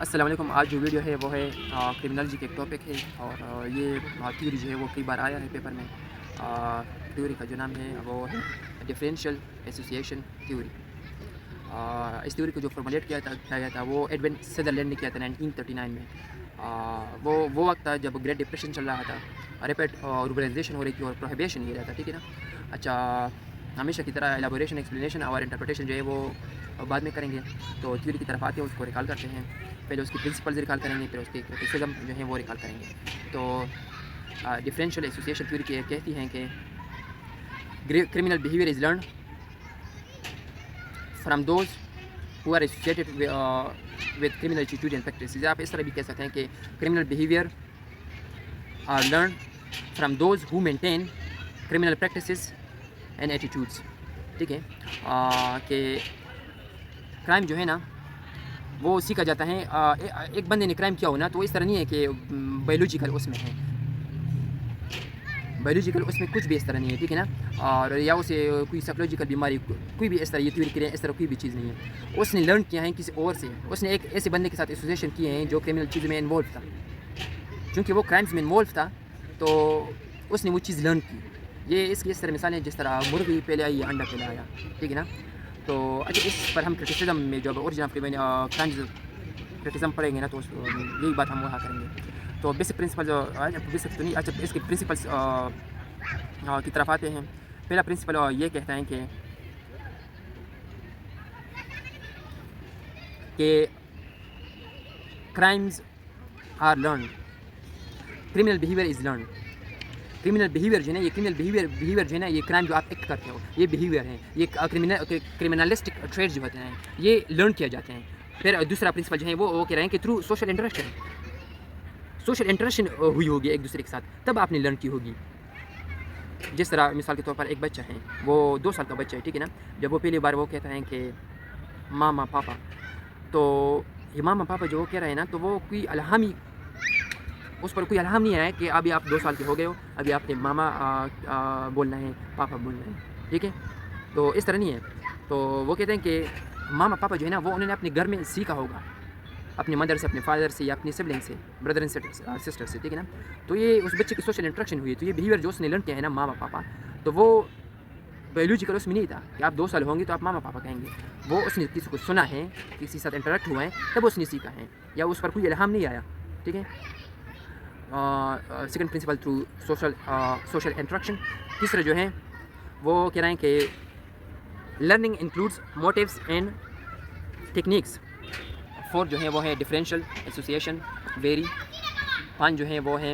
السلام علیکم. آج جو ویڈیو ہے وہ ہے کرمنالوجی کے ایک ٹاپک ہے اور یہ تھیوری جو ہے وہ کئی بار آیا ہے پیپر میں. تھیوری کا جو نام ہے وہ ہے ڈفرینشیل ایسوسیشن تھیوری. اس تھیوری کو جو فارمولیٹ کیا گیا تھا وہ ایڈون سدرلینڈ نے کیا تھا 1939 میں. وہ وقت تھا جب گریٹ ڈپریشن چل رہا تھا, ریپڈ اربنائزیشن ہو رہی تھی اور پروہیبیشن کیا جاتا, ٹھیک ہے نا. اچھا, ہمیشہ کی طرح ایلیبوریشن, ایکسپلینیشن اور انٹرپریٹیشن جو ہے وہ بعد میں کریں گے. تو تھیوری کی طرف آتے ہیں, اس کو ریکال کرتے ہیں. پہلے اس کی پرنسپلز ریکال کریں گے, پھر اس کے کرٹیسزم جو ہیں وہ ریکال کریں گے. تو ڈفرینشیل ایسوسیشن تھیوری کہتی ہیں کہ criminal behavior is learned from those who are associated with criminal attitude and practices. آپ اس طرح بھی کہہ سکتے ہیں کہ criminal behavior are learned from those who maintain criminal practices and attitudes. ٹھیک ہے, کہ کرائم جو ہے نا وہ سیکھا جاتا ہے. ایک بندے نے کرائم کیا ہونا تو اس طرح نہیں ہے کہ بایولوجیکل اس میں ہے, بایولوجیکل اس میں کچھ بھی اس طرح نہیں ہے, ٹھیک ہے نا. اور یا اسے کوئی سائیکولوجیکل بیماری, کوئی بھی اس طرح یہ تھیوری کرے اس طرح کوئی بھی چیز نہیں ہے. اس نے لرن کیا ہے کسی اور سے, اس نے ایک ایسے بندے کے ساتھ ایسوسیشن کیے ہیں جو کرمنل چیزوں میں انوالو تھا. چونکہ وہ کرائمز میں انوالو تھا تو اس نے وہ چیز لرن کی. یہ اس کی اس طرح مثال ہے جس طرح مرغی پہلے آئی یا انڈا پہلے آیا, ٹھیک ہے نا. تو اچھا, اس پر ہم کرٹیسزم میں جب اوریجن آف کرائمز کرٹیسزم پڑھیں گے نا تو یہی بات ہم وہاں کریں گے. تو بیسک پرنسپل بیسک تو نہیں, اچھا اس کے پرنسپلس کی طرف آتے ہیں. پہلا پرنسپل یہ کہتا ہے کہ crimes are learned, criminal behaviour is learned. Criminal behaviour جو ہے نا, یہ کرمنل بیہیویئر جو ہے نا, یہ کرائم جو آپ ایکٹ کرتے ہو یہ بیہیویئر ہیں, یہ کرمنلسٹک ٹریٹ جو ہوتے ہیں یہ لرن کیا جاتے ہیں. پھر دوسرا پرنسپل جو ہے وہ کہہ رہے ہیں کہ تھرو سوشل انٹریکشن ہوئی ہوگی ایک دوسرے کے ساتھ تب آپ نے لرن کی ہوگی. جس طرح مثال کے طور پر ایک بچہ ہے, وہ 2 سال کا بچہ ہے, ٹھیک ہے نا. جب وہ پہلی بار وہ کہتا ہے کہ ماما پاپا, تو یہ ماما پاپا جو وہ کہہ رہے ہیں نا تو وہ کوئی الہامی, اس پر کوئی الہام نہیں آیا کہ ابھی آپ 2 سال کے ہو گئے ہو, ابھی آپ نے ماما بولنا ہے, پاپا بولنا ہے, ٹھیک ہے. تو اس طرح نہیں ہے. تو وہ کہتے ہیں کہ ماما پاپا جو ہے نا وہ انہوں نے اپنے گھر میں سیکھا ہوگا, اپنے مدر سے, اپنے فادر سے, یا اپنی سبلنگ سے, بردر اینڈ سسٹر سے, ٹھیک ہے نا. تو یہ اس بچے کی سوشل انٹریکشن ہوئی, تو یہ بیہیویئر جو اس نے لرن کیا ہے نا ماما پاپا, تو وہ بایولوجیکل اس میں نہیں تھا کہ آپ 2 سال ہوں گے تو آپ ماما پاپا کہیں گے. وہ اس نے کسی کو سنا ہے, کسی کے ساتھ انٹریکٹ ہوا ہے تب اس نے سیکھا ہے, یا اس پر کوئی الہام نہیں آیا, ٹھیک ہے. Second principle through social interaction. تیسرا جو ہے وہ کہہ رہے ہیں کہ learning includes motives and techniques. 4 جو ہے وہ ہے ڈفرینشیل ایسوسیشن ویری. 5 جو ہے وہ ہے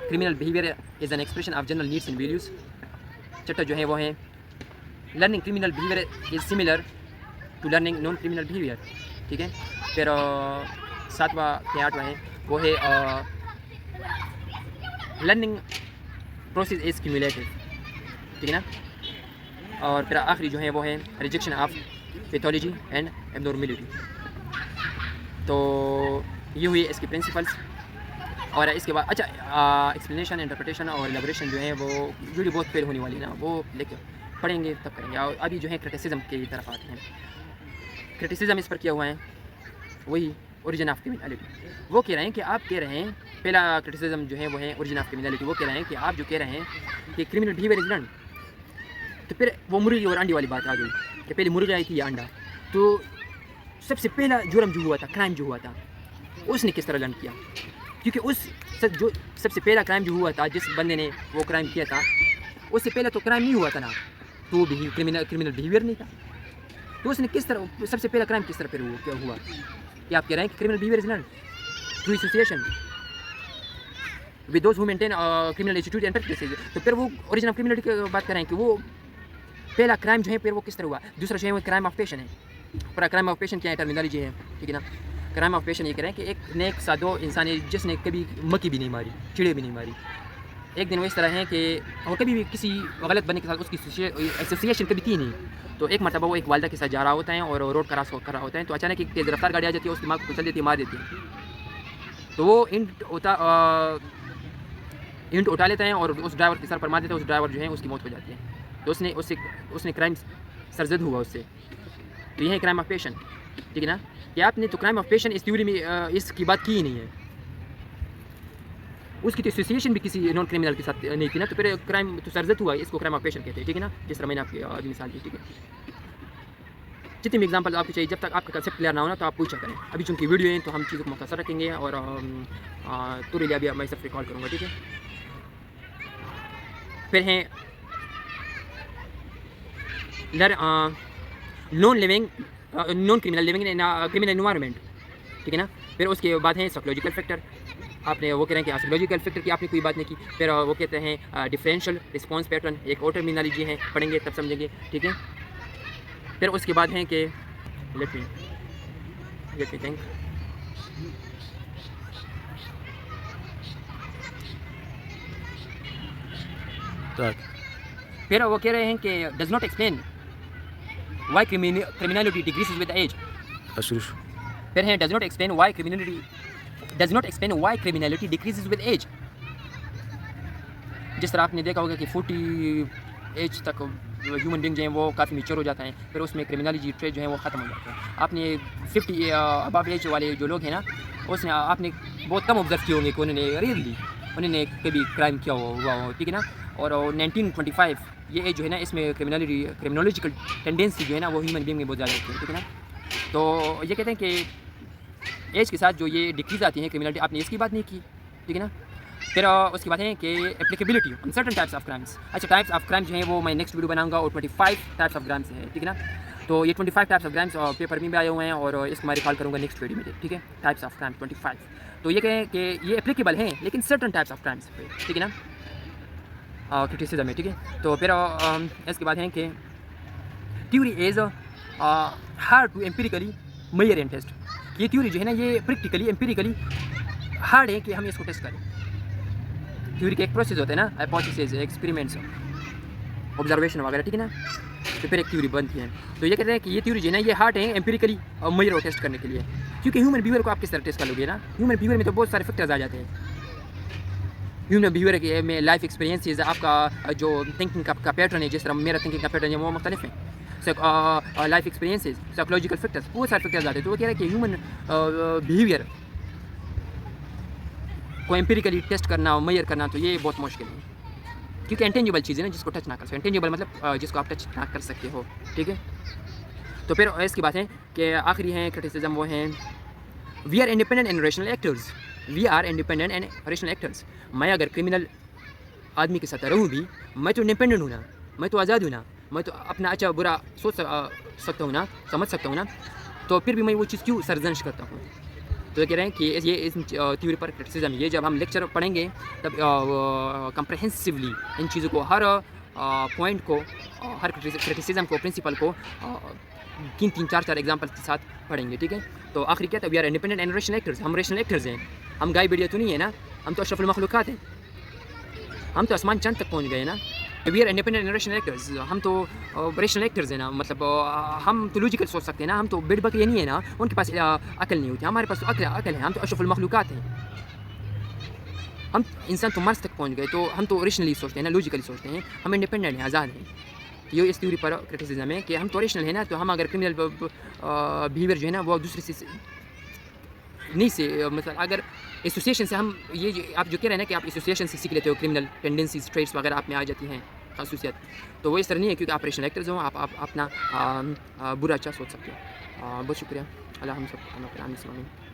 criminal behaviour is an expression of general needs and values. 6 جو ہے وہ ہے learning criminal behaviour is similar to learning non criminal behaviour, ٹھیک ہے. پھر 7واں کہ 8واں ہے وہ ہے لرننگ پروسیس از کیومولیٹو, ٹھیک ہے نا. اور پھر آخری جو ہے وہ ہے ریجیکشن آف پیتھولوجی اینڈ ایبنارملٹی. تو یہ ہوئی اس کے پرنسپلس. اور اس کے بعد اچھا ایکسپلینیشن, انٹرپریٹیشن اور ایلیبوریشن جو ہے وہ ویڈیو بہت پھر ہونے والی ہے نا, وہ لے کے پڑھیں گے تب کریں گے. اور ابھی جو ہے کرٹیسزم کی طرف آتے ہیں. کرٹیسزم اس پر کیا ہوا ہے وہی اوریجن آف کرمنالٹی. وہ کہہ رہے ہیں کہ آپ کہہ رہے ہیں, پہلا کرٹیسزم جو ہے وہ ہے اوریجن آف کرمنالٹی. وہ کہہ رہے ہیں کہ آپ جو کہہ رہے ہیں کہ کرمنل بیہیویئر از لرنڈ, تو پھر وہ مرغی اور انڈے والی بات آ گئی کہ پہلے مرغی آئی تھی یا انڈا. تو سب سے پہلا جرم جو ہوا تھا, کرائم جو ہوا تھا, اس نے کس طرح لرن کیا؟ کیونکہ جو سب سے پہلا کرائم جو ہوا تھا, جس بندے نے وہ کرائم کیا تھا, اس سے پہلے تو کرائم نہیں ہوا تھا نا, تو وہ کرمنل بیہیویئر نہیں تھا. تو اس نے کس طرح سب سے پہلا کرائم کس طرح پھر کیا ہوا کہ آپ کہہ رہے ہیں کہ criminal behaviour is learned through association with those who maintain criminal attitude and practices. تو پھر وہ اوریجن آف کرمنالٹی کی بات کر رہے ہیں کہ وہ پہلا کرائم جو ہے پھر وہ کس طرح ہوا. دوسرا جو ہے وہ کرائم آف پیشن ہے. پورا کرائم آف پیشن کیا ہے, ٹرمینالوجی ہے, ٹھیک ہے نا. کرائم آف پیشن یہ کہہ رہے ہیں کہ ایک نیک سادو انسان ہے جس نے کبھی مکھی بھی نہیں ماری, چڑے بھی نہیں ماری. ایک دن وہ اس طرح ہے کہ وہ کبھی بھی کسی غلط بندے کے ساتھ اس کی ایسوسیشن کبھی تھی نہیں. تو ایک مرتبہ وہ ایک والدہ کے ساتھ جا رہا ہوتا ہے اور روڈ کراس کر رہا ہوتا ہے, تو اچانک ایک تیز رفتار گاڑی آ جاتی ہے, اس کی ماں کو کچل دیتی ہے, مار دیتی ہے. تو وہ اینٹ اٹھا لیتا ہے اور اس ڈرائیور کے سر پر مار دیتا ہے. اس ڈرائیور جو ہے اس کی موت ہو جاتی ہے. تو اس نے کرائم سرزد ہوا اس سے. تو یہ ہے کرائم آف پیشن, ٹھیک ہے نا. کہ آپ نے تو کرائم آف پیشن اس تھیوری میں اس کی بات کی ہی نہیں ہے. اس کی تو ایسوسیشن بھی کسی نان کرمنل کے ساتھ نہیں کی نا, تو پھر کرائم تو سرزد ہوا ہے, اس کو کرائم آف پیشن کہتے ہیں, ٹھیک ہے نا, جس طرح میں نے آپ کی مثال دی, ٹھیک ہے. جتنی بھی ایگزامپل آپ کو چاہیے, جب تک آپ کا کنسیپٹ کلیئر نہ ہونا تو آپ پوچھا کریں. ابھی چونکہ ویڈیو ہے تو ہم چیزوں کو مختصر رکھیں گے, اور تھوڑی دیر ابھی میں سب ریکارڈ کروں گا, ٹھیک ہے. پھر ہیں non criminal living in criminal environment, ٹھیک ہے نا. پھر اس کے بعد ہیں سائیکولوجیکل فیکٹر. آپ نے وہ کہہ رہے ہیں کہ سائیکولوجیکل فیکٹر کی آپ نے کوئی بات نہیں کی. پھر وہ کہتے ہیں ڈفرینشیل رسپانس پیٹرن, ایک اور ٹرمینالوجی ہے, پڑھیں گے تب سمجھیں گے, ٹھیک ہے. پھر اس کے بعد ہیں کہ لیٹ می تھنک, پھر وہ کہہ رہے ہیں کہ does not explain why criminality decreases with age. پھر ہیں does not explain why criminality decreases with age. جس طرح آپ نے دیکھا ہوگا کہ 40 ایج تک ہیومن بینگ جو ہیں وہ کافی میچور ہو جاتا ہے, پھر اس میں کرمینالوجی ٹریٹ جو ہیں وہ ختم ہو جاتے ہیں. آپ نے 50 ابو ایج والے جو لوگ ہیں نا, اس میں آپ نے بہت کم آبزرو کیے ہوں گے کہ انہوں نے کبھی کرائم کیا ہوا ہو, ٹھیک ہے نا. اور 1925 یہ ایج جو ہے نا, اس میں کرمینالوجیکل ٹینڈنسی جو ہے نا وہ ہیومن بینگ میں بہت زیادہ ہوتی ہے, ٹھیک ہے نا. تو یہ کہتے ہیں کہ ایج کے ساتھ جو یہ ڈکریز آتی ہیں کرمینالٹی, آپ نے اس کی بات نہیں کی, ٹھیک ہے نا. پھر اس کے بعد ہے کہ applicability on certain types of crimes. اچھا, ٹائپس آف کرائم جو ہیں وہ میں نیکسٹ ویڈیو بناؤں گا, اور 25 ٹائپس آف کرائمس ہیں, ٹھیک ہے نا. تو یہ 25 ٹائپس آف کرائمس پیپر میں بھی آئے ہوئے ہیں, اور اس کو میں ریکال کروں گا نیکسٹ ویڈیو میں, ٹھیک ہے. Types of crime 25. تو یہ کہیں کہ یہ اپلیکیبل ہیں لیکن سرٹن ٹائپس آف کرائمس پہ, ٹھیک ہے نا, کرٹیسزم میں, ٹھیک ہے. تو پھر اس کے بعد ہیں کہ theory is hard to empirically measure and test. یہ تھیوری جو ہے نا یہ پریکٹیکلی ایمپیریکلی ہارڈ ہے کہ ہم اس کو ٹیسٹ کریں. تھیوری کا ایک پروسیس ہوتا ہے نا, ہائپوتھیسز, ایکسپیریمنٹس, آبزرویشن وغیرہ, ٹھیک ہے نا. تو پھر ایک تھیوری بنتی ہے. تو یہ کہتے ہیں کہ یہ تھیوری جو ہے نا یہ ہارڈ ہے ایمپیریکلی میئر اور ٹیسٹ کرنے کے لیے, کیونکہ ہیومن بیہیویئر کو آپ کس طرح ٹیسٹ کر لو گے نا. ہیومن بیہیویئر میں تو بہت سارے فیکٹرز آ جاتے ہیں. ہیومن بیہیویئر میں لائف ایکسپیرینسز, آپ کا جو تھنکنگ کا پیٹرن ہے, جس طرح میرا تھنکنگ کا پیٹرن ہے وہ مختلف ہے. لائف ایکسپیرینسز, سائیکولوجیکل فیکٹرز, بہت سارے فیکٹرز آتے ہیں. تو وہ کہہ رہے ہیں کہ ہیومن بیہیویئر کو ایمپیریکلی ٹیسٹ کرنا اور میئر کرنا تو یہ بہت مشکل ہے, کیونکہ انٹینجیبل چیز ہے نا جس کو ٹچ نہ کر سکتے. انٹینجیبل مطلب جس کو آپ ٹچ نہ کر سکتے ہو, ٹھیک ہے. تو پھر اس کی بات ہے کہ آخری ہیں کرٹیسزم, وہ ہیں we are independent and rational actors. We are independent and rational actors. میں اگر کرمنل آدمی کے ساتھ رہوں بھی, میں تو انڈیپینڈنٹ ہوں نا, میں تو آزاد ہوں نا, میں تو اپنا اچھا برا سوچ سکتا ہوں نا, سمجھ سکتا ہوں نا. تو پھر بھی میں وہ چیز کیوں سرزنش کرتا ہوں. تو یہ کہہ رہے ہیں کہ یہ اس تھیوری پر کرٹیسزم, یہ جب ہم لیکچر پڑھیں گے تب کمپریہنسولی ان چیزوں کو, ہر پوائنٹ کو, ہر کرٹیسزم کو, پرنسپل کو 3 4 ایگزامپل کے ساتھ پڑھیں گے, ٹھیک ہے. تو آخری کیا تھا, we are independent and rational actors. ہم ریشنل ایکٹرز ہیں, ہم گائے بیڑیا تو نہیں ہے نا, ہم تو اشرف المخلوقات ہیں, ہم تو آسمان چاند تک پہنچ گئے نا. We are independent and rational actors, ہم تو ریشنل ایکٹرز ہیں نا, مطلب ہم تو لوجیکل سوچ سکتے ہیں نا. ہم تو بیڑ بکریاں نہیں ہے نا, ان کے پاس عقل نہیں ہوتی, ہمارے پاس تو عقل ہے. ہم تو اشرف المخلوقات ہیں, ہم انسان تو مرض تک پہنچ گئے, تو ہم تو ریشنلی سوچتے ہیں نا, لوجیکلی سوچتے ہیں. ہم انڈیپینڈنٹ ہیں, آزاد ہیں. یہ اس تھیوری پر کرٹیسزم ہے کہ ہم تو ریشنل ہیں نا, تو ہم اگر کرمنل بیہیویئر جو ہے نا وہ دوسرے سے نہیں سے, مطلب اگر ایسوسیشن سے ہم یہ آپ جو کہہ رہے ہیں نا کہ آپ ایسوسیشن سے سیکھ لیتے ہو کرمنل ٹینڈنسیز, ٹریٹس وغیرہ آپ میں آ جاتی ہیں خصوصیت, تو وہ اس طرح نہیں ہے, کیونکہ آپ ریشنل ایکٹرز ہوں, آپ اپنا برا اچھا سوچ سکتے ہو. بہت شکریہ. اللہ ہم سب